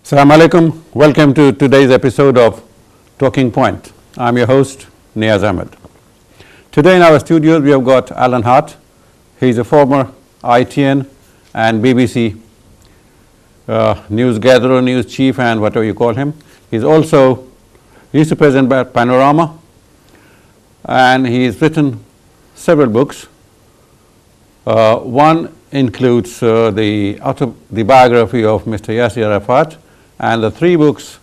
Assalamu alaikum. Welcome to today's episode of Talking Point. I'm your host, Neaz Ahmed. Today in our studios we have got Alan Hart. He's a former ITN and BBC news gatherer, news chief, and whatever you call him. He used to present Panorama, and he's written several books. One includes the biography of Mr. Yasser Arafat, and the three books,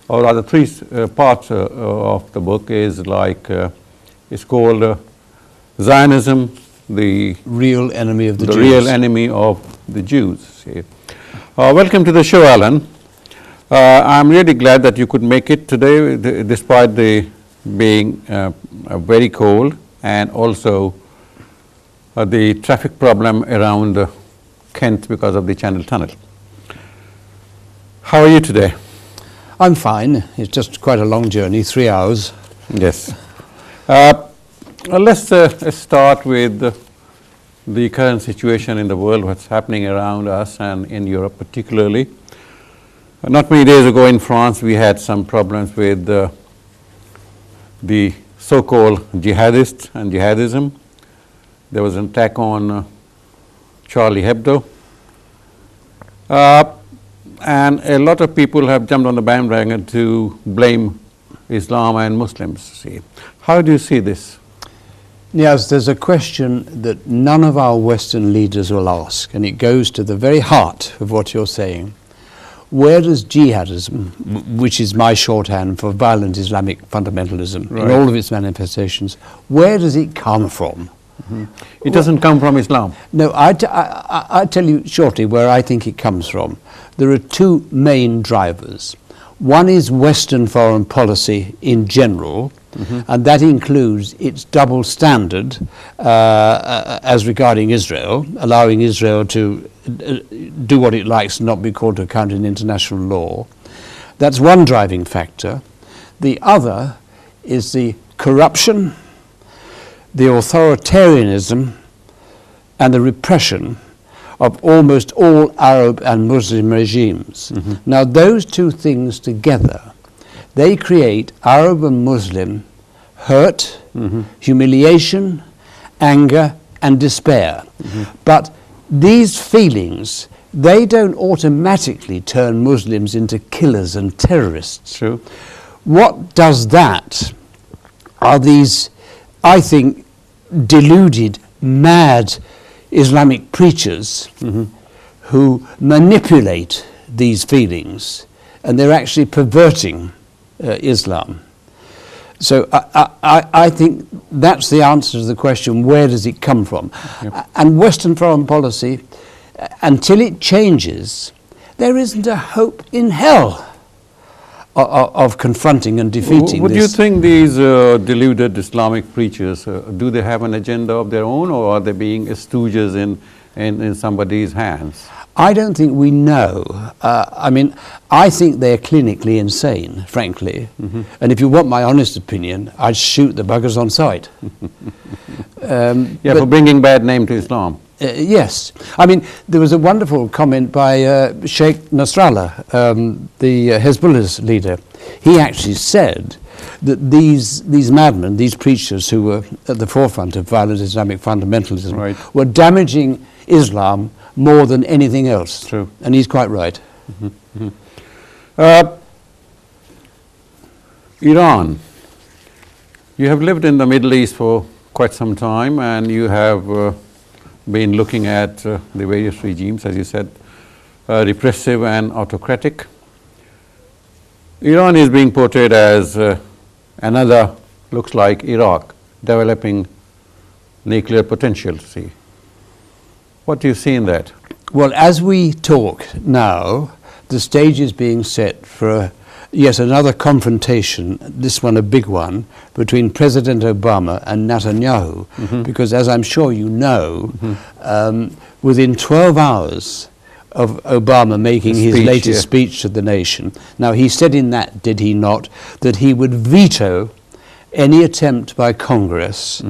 or rather three parts of the book is like, it's called Zionism, the real enemy of the Jews. Real enemy of the Jews. See. Welcome to the show, Alan. I'm really glad that you could make it today, despite the being very cold and also the traffic problem around Kent because of the Channel Tunnel. How are you today? I'm fine. It's just quite a long journey, 3 hours. Yes. Let's start with the current situation in the world, what's happening around us and in Europe particularly. Not many days ago in France we had some problems with the so-called jihadists and jihadism. There was an attack on Charlie Hebdo. And a lot of people have jumped on the bandwagon to blame Islam and Muslims. See, how do you see this? Yes, there's a question that none of our Western leaders will ask, and it goes to the very heart of what you're saying. Where does jihadism, which is my shorthand for violent Islamic fundamentalism, in all of its manifestations, where does it come from? It doesn't come from Islam. No, I tell you shortly where I think it comes from. There are two main drivers. One is Western foreign policy in general, and that includes its double standard as regarding Israel, allowing Israel to do what it likes and not be called to account in international law. That's one driving factor. The other is the corruption, the authoritarianism, and the repression of almost all Arab and Muslim regimes. Now those two things together, they create Arab and Muslim hurt, humiliation, anger, and despair. But these feelings, they don't automatically turn Muslims into killers and terrorists. True. What does that are these, I think, deluded, mad Islamic preachers who manipulate these feelings, and they're actually perverting Islam. So I think that's the answer to the question, where does it come from? And Western foreign policy, until it changes, there isn't a hope in hell of confronting and defeating Would this. you think these deluded Islamic preachers, do they have an agenda of their own, or are they being stooges in somebody's hands? I don't think we know. I mean, I think they're clinically insane, frankly. And if you want my honest opinion, I'd shoot the buggers on sight. For bringing bad name to Islam. Yes. I mean, there was a wonderful comment by Sheikh Nasrallah, the Hezbollah's leader. He actually said that these madmen, these preachers who were at the forefront of violent Islamic fundamentalism, were damaging Islam more than anything else. True. And he's quite right. Iran. You have lived in the Middle East for quite some time, and you have been looking at the various regimes, as you said, repressive and autocratic. Iran is being portrayed as another, looks like Iraq, developing nuclear potential. See, what do you see in that? Well, as we talk now, the stage is being set for yet another confrontation, this one a big one, between President Obama and Netanyahu, because as I'm sure you know, within 12 hours of Obama making his latest speech to the nation, now he said in that, did he not, that he would veto any attempt by Congress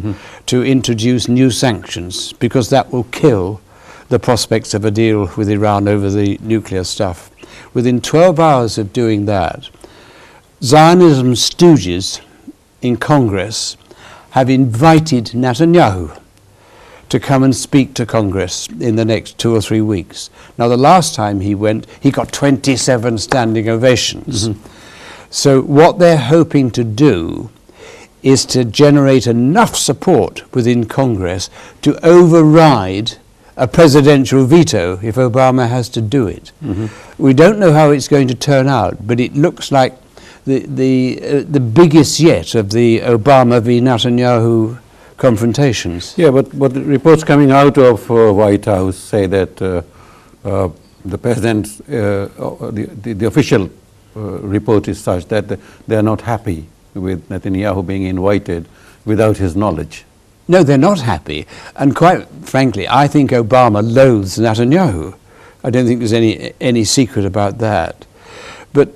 to introduce new sanctions, because that will kill the prospects of a deal with Iran over the nuclear stuff. Within 12 hours of doing that, Zionism stooges in Congress have invited Netanyahu to come and speak to Congress in the next 2 or 3 weeks. Now, the last time he went, he got 27 standing ovations. So what they're hoping to do is to generate enough support within Congress to override a presidential veto if Obama has to do it. We don't know how it's going to turn out, but it looks like the biggest yet of the Obama v. Netanyahu confrontations. Yeah, but the reports coming out of White House say that the president's, the official report is such that they are not happy with Netanyahu being invited without his knowledge. No, they're not happy. And quite frankly, I think Obama loathes Netanyahu. I don't think there's any secret about that. But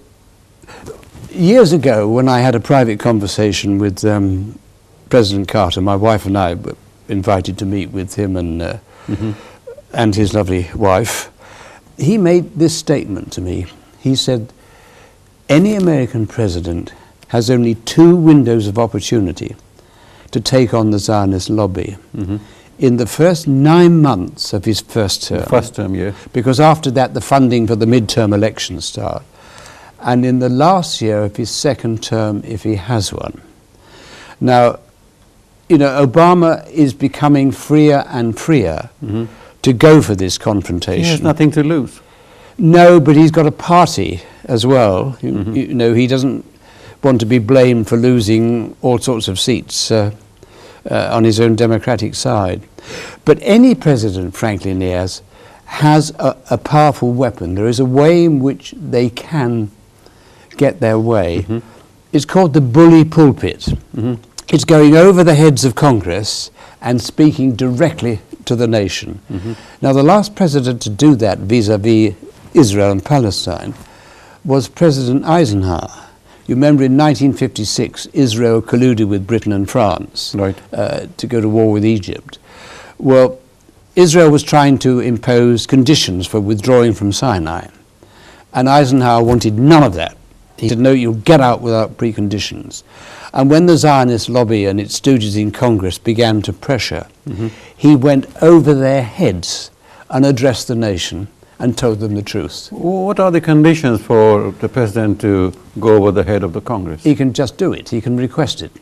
years ago, when I had a private conversation with President Carter, my wife and I were invited to meet with him and his lovely wife, he made this statement to me. He said, any American president has only 2 windows of opportunity to take on the Zionist lobby. In the first 9 months of his first term. First term, yeah. Because after that, the funding for the midterm elections start. And in the last year of his second term, if he has one. Now, you know, Obama is becoming freer and freer to go for this confrontation. He has nothing to lose. No, but he's got a party as well. You know, he doesn't want to be blamed for losing all sorts of seats on his own Democratic side. But any president, frankly, Neaz, has a powerful weapon. There is a way in which they can get their way. It's called the bully pulpit. It's going over the heads of Congress and speaking directly to the nation. Now, the last president to do that vis-à-vis Israel and Palestine was President Eisenhower. You remember in 1956, Israel colluded with Britain and France to go to war with Egypt. Well, Israel was trying to impose conditions for withdrawing from Sinai, and Eisenhower wanted none of that. He said, no, you'll get out without preconditions. And when the Zionist lobby and its stooges in Congress began to pressure, he went over their heads and addressed the nation and told them the truth. What are the conditions for the president to go over the head of the Congress? He can just do it. He can request it.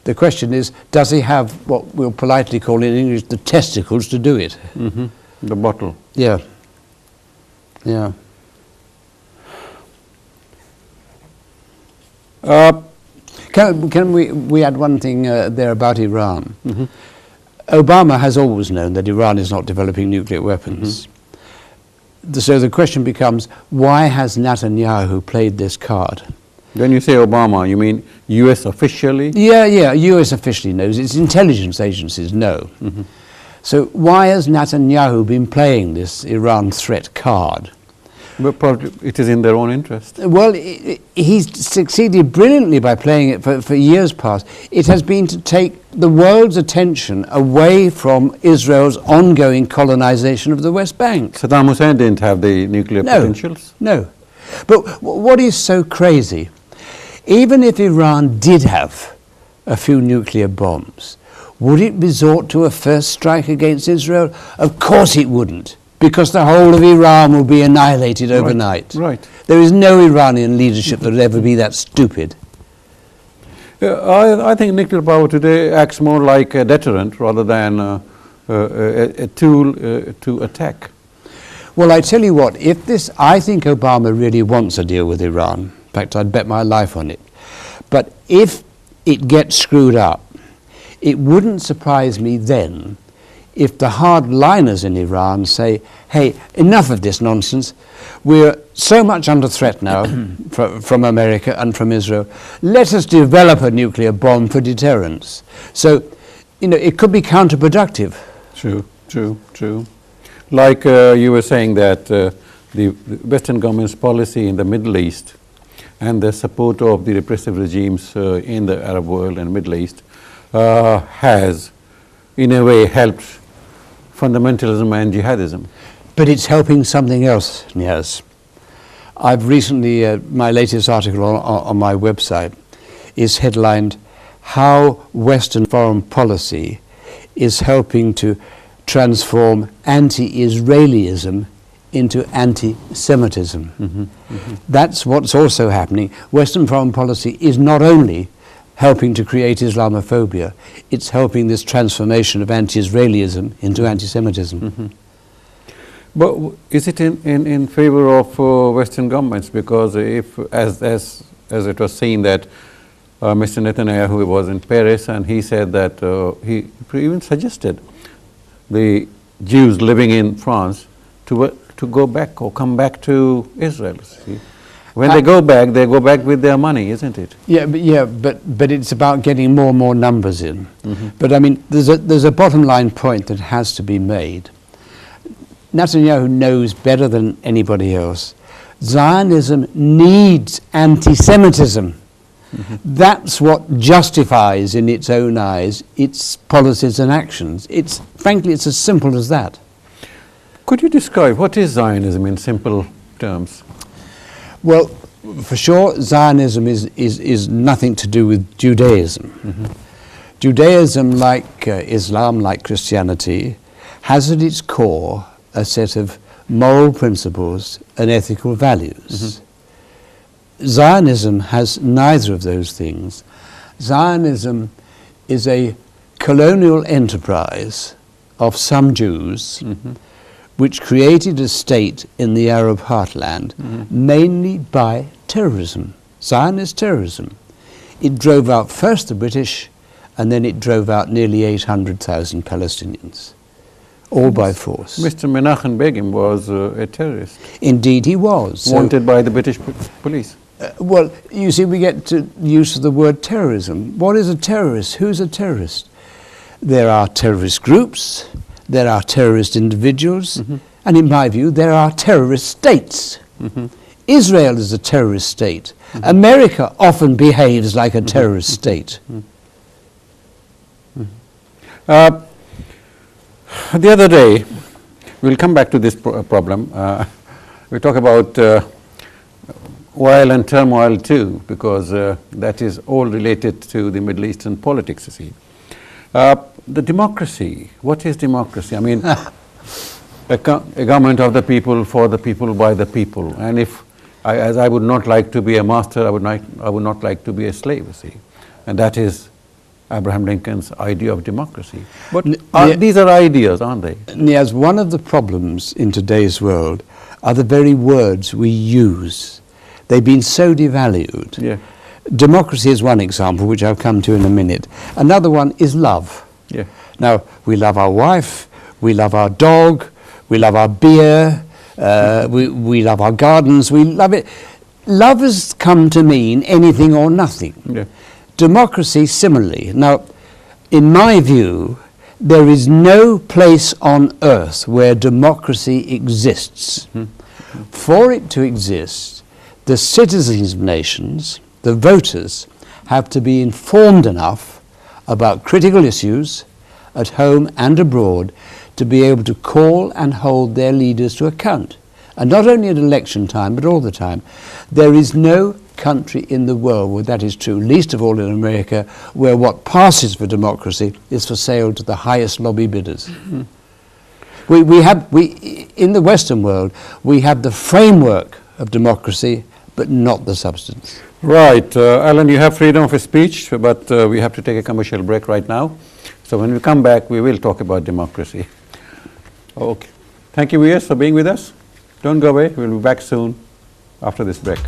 The question is, does he have what we'll politely call in English the testicles to do it? The bottle. Yeah. Yeah. Can we add one thing there about Iran? Obama has always known that Iran is not developing nuclear weapons. So the question becomes, why has Netanyahu played this card? When you say Obama, you mean US officially? Yeah, US officially knows. Its intelligence agencies know. So why has Netanyahu been playing this Iran threat card? But probably it is in their own interest. Well, he's succeeded brilliantly by playing it for years past. It has been to take the world's attention away from Israel's ongoing colonization of the West Bank. Saddam Hussein didn't have the nuclear potentials? No. But what is so crazy, even if Iran did have a few nuclear bombs, would it resort to a first strike against Israel? Of course it wouldn't. Because the whole of Iran will be annihilated overnight. Right. There is no Iranian leadership that would ever be that stupid. I think nuclear power today acts more like a deterrent rather than a tool to attack. Well, I tell you what, I think Obama really wants a deal with Iran. In fact, I'd bet my life on it. But if it gets screwed up, it wouldn't surprise me then if the hardliners in Iran say, hey, enough of this nonsense. We're so much under threat now from America and from Israel. Let us develop a nuclear bomb for deterrence. So, you know, it could be counterproductive. True. Like you were saying that the Western government's policy in the Middle East and the support of the repressive regimes in the Arab world and Middle East has, in a way, helped fundamentalism and jihadism. But it's helping something else, Neaz. I've recently, my latest article on my website is headlined, How Western Foreign Policy is Helping to Transform Anti-Israelism into anti-Semitism. That's what's also happening. Western foreign policy is not only helping to create Islamophobia, it's helping this transformation of anti-Israelism into anti-Semitism. But is it in favor of Western governments? Because if, as it was seen that Mr. Netanyahu was in Paris and he said that he even suggested the Jews living in France to go back or come back to Israel. See? When they go back with their money, isn't it? But it's about getting more and more numbers in. But I mean, there's a bottom line point that has to be made. Netanyahu knows better than anybody else. Zionism needs anti-Semitism. That's what justifies, in its own eyes, its policies and actions. Frankly, it's as simple as that. Could you describe what is Zionism in simple terms? Well, for sure, Zionism is nothing to do with Judaism. Judaism, like Islam, like Christianity, has at its core a set of moral principles and ethical values. Zionism has neither of those things. Zionism is a colonial enterprise of some Jews which created a state in the Arab heartland mainly by terrorism, Zionist terrorism. It drove out first the British and then it drove out nearly 800,000 Palestinians, all by force. Mr. Menachem Begin was a terrorist. Indeed he was. Wanted by the British police. Well, you see, we get to use of the word terrorism. What is a terrorist? Who's a terrorist? There are terrorist groups, there are terrorist individuals, and in my view, there are terrorist states. Israel is a terrorist state. America often behaves like a terrorist state. The other day, we'll come back to this problem. We talk about oil and turmoil too, because that is all related to the Middle Eastern politics, you see. The democracy, what is democracy? I mean, a government of the people, for the people, by the people. And if, as I would not like to be a master, I would not like to be a slave, you see. And that is Abraham Lincoln's idea of democracy. But these are ideas, aren't they? Neaz, one of the problems in today's world are the very words we use. They've been so devalued. Yeah. Democracy is one example, which I'll come to in a minute. Another one is love. Yeah. Now, we love our wife, we love our dog, we love our beer, we love our gardens, we love it. Love has come to mean anything or nothing. Yeah. Democracy, similarly. Now, in my view, there is no place on earth where democracy exists. For it to exist, the citizens of nations, the voters, have to be informed enough about critical issues at home and abroad to be able to call and hold their leaders to account. And not only at election time, but all the time. There is no country in the world where that is true, least of all in America, where what passes for democracy is for sale to the highest lobby bidders. In the Western world, we have the framework of democracy, but not the substance. Right. Alan, you have freedom of speech, but we have to take a commercial break right now. So when we come back, we will talk about democracy. Okay. Thank you, viewers, for being with us. Don't go away. We'll be back soon after this break.